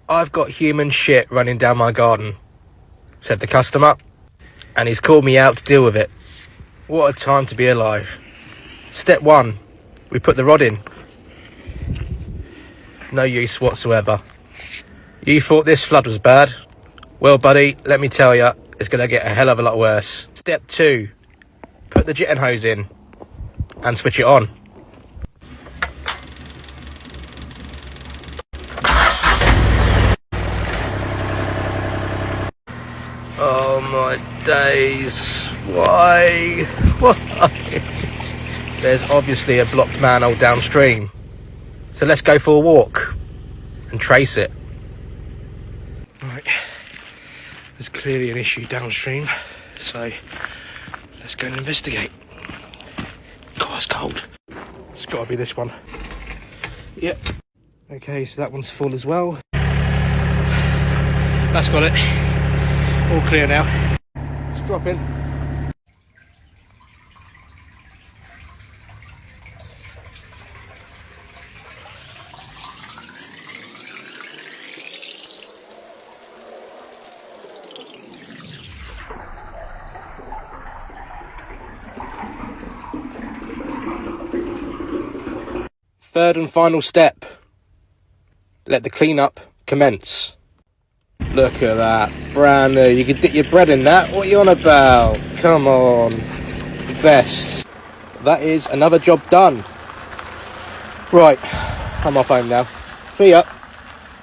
"I've got human shit running down my garden," said the customer, and he's called me out to deal with it. What a time to be alive. Step 1, we put the rod in. No use whatsoever. You thought this flood was bad? Well, buddy, let me tell you, it's going to get a hell of a lot worse. Step 2, put the jetting hose in and switch it on. Oh my days, why? There's obviously a blocked manhole downstream. So let's go for a walk and trace it. Right, there's clearly an issue downstream, so let's go and investigate. God, it's cold. It's got to be this one. Yep. Okay, so that one's full as well. That's got it. All clear now. Let's drop in. Third and final step. Let the cleanup commence. Look at that, brand new. You could dip your bread in that. What are you on about? Come on. The best. That is another job done. Right, I'm off home now. See ya.